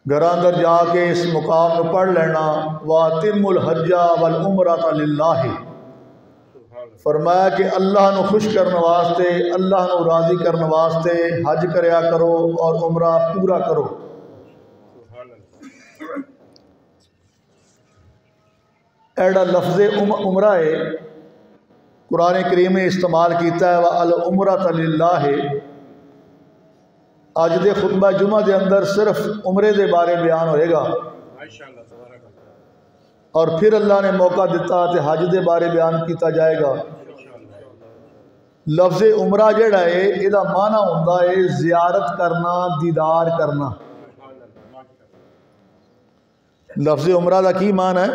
घर अंदर जाके इस मुकाम में पढ़ लेना, वातिमुल हज्जा वल उमरता लिल्लाहि। फरमाया कि अल्लाह नू खुश करने वास्ते, अल्लाह नू राज़ी करने वास्ते हज करया करो और उमरा पूरा करो। एड़ा लफ्ज़े उमरा है कुरान करीम ने इस्तेमाल किया है, वल उमरता लिल्लाहि। अज दे खुतबा जुमा के अंदर सिर्फ उमरे के बारे बयान होएगा और फिर अल्लाह ने मौका दिता तो हज के बारे बयान किया जाएगा। लफ्ज़ उमरा जिहड़ा है इहदा माना हुंदा है ज़ियारत करना, दीदार करना। लफ्ज़ उमरा का की माना है?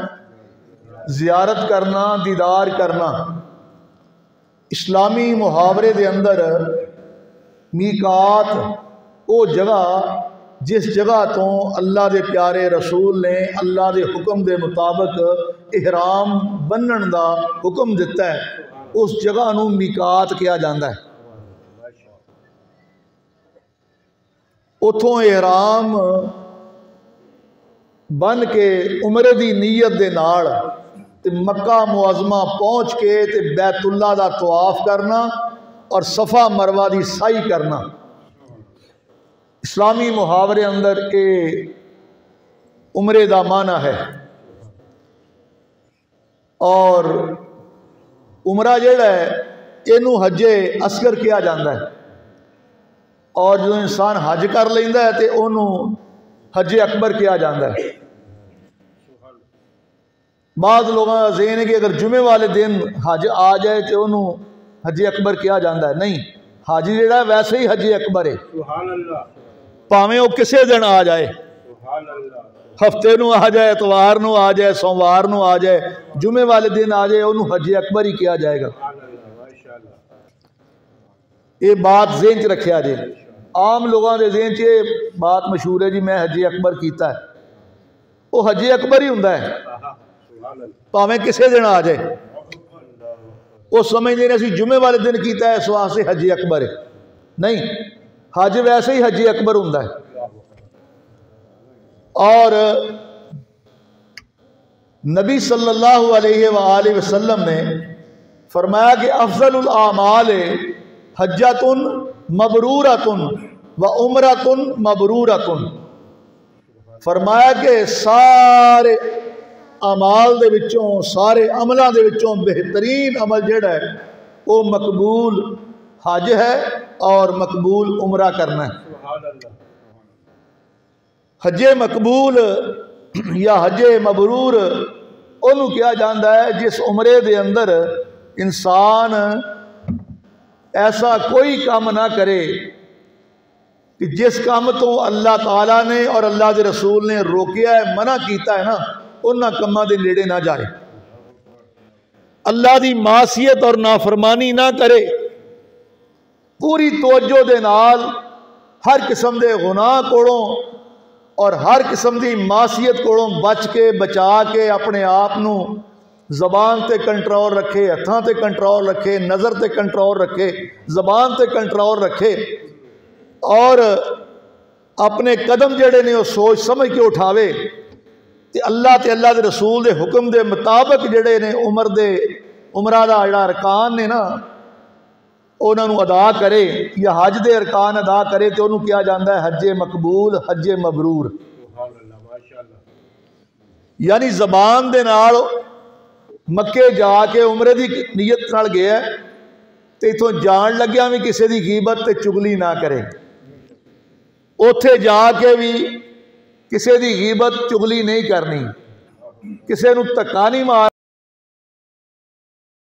ज़ियारत करना, दीदार करना। इस्लामी मुहावरे के अंदर मीकात वो जगह जिस जगह तो अल्लाह के प्यारे रसूल ने अल्लाह के हुक्म के मुताबिक इहराम बन्नण का हुक्म दिता है, उस जगह नूं मीकात कहा जाता है। उथों इहराम बन के उमरे की नीयत के नाल ते मक्का मुअज़्ज़मा पहुँच के ते बैतुल्ला का तवाफ करना और सफ़ा मरवा की साई करना। इस्लामी मुहावरे अंदर ये उमरे का माना है। और उमरा जिहड़ा है इनू हजे असगर किया जाता है और जो इंसान हज कर लेंदा है तो उन्होंने हजे अकबर किया जाता है। बाद लोगों का ज़हन है कि अगर जुमे वाले दिन हज आ जाए तो उन्होंने हजे अकबर किया जाता है। नहीं, हज जिहड़ा वैसे ही हजे अकबर है, भावें वो किसी दिन आ जाए, हफ्ते नू आ जाए, इतवार नू आ जाए, सोमवार नू आ जाए, जुमे वाले दिन आ जाए, उन्होंने हजे अकबर ही किया जाएगा। ये बात ज़हन च रखिया जे। आम लोगों के ज़हन च ये बात मशहूर है जी मैं हजे अकबर किया है, वो हजे अकबर ही हुंदा है, भावें किसी दिन आ जाए। वो समझते हैं असीं जुमे वाले दिन किया है इस वास्ते हजे अकबर है। नहीं, हज वैसे ही हजे अकबर हुंदा है। और नबी सल्लल्लाहु अलैहि वसल्लम ने फरमाया कि अफजलुल आमाल हज्जतुन मबरूरतुन व उमरतुन मबरूरतुन। फरमाया कि सारे अमाल दे विचों, सारे अमलों दे विचों बेहतरीन अमल जिहड़ा है वो मकबूल हज है और मकबूल उमरा करना है। हजे मकबूल या हजे मबरूर उन्होंने कहा जाता है जिस उमरे के अंदर इंसान ऐसा कोई काम ना करे कि जिस काम तो अल्लाह ताला ने और अल्लाह के रसूल ने रोकिया है, मना किया है ना, उन्होंने कामों के नेड़े ना जाए, अल्लाह की मासियत और नाफरमानी ना करे, पूरी तवज्जो दे नाल हर किस्म के गुनाह कोलों और हर किस्म की मासियत कोलों बच के बचा के अपने आप नू ज़बान ते कंट्रोल रखे, हथां ते कंट्रोल रखे, नज़र ते कंट्रोल रखे, ज़बान ते कंट्रोल रखे और अपने कदम जेड़े ने वो सोच समझ के उठावे ते अल्लाह ते अल्लाह के रसूल के हुक्म के मुताबिक जेड़े ने उमरा का जिहड़ा अरकान ने ना उन्होंने अदा करे या हज के अरकान अदा करे तो उन्होंने कहा जाता है हजे मकबूल, हजे मबरूर। यानी जबान दे नाल मक्के जाके उमरे की नीयत नाल गया तो इथों जान लग्या भी किसी की गीबत ते चुगली ना करे, उथे जाके भी किसी की गीबत चुगली नहीं करनी, किसी नूं धक्का नहीं मार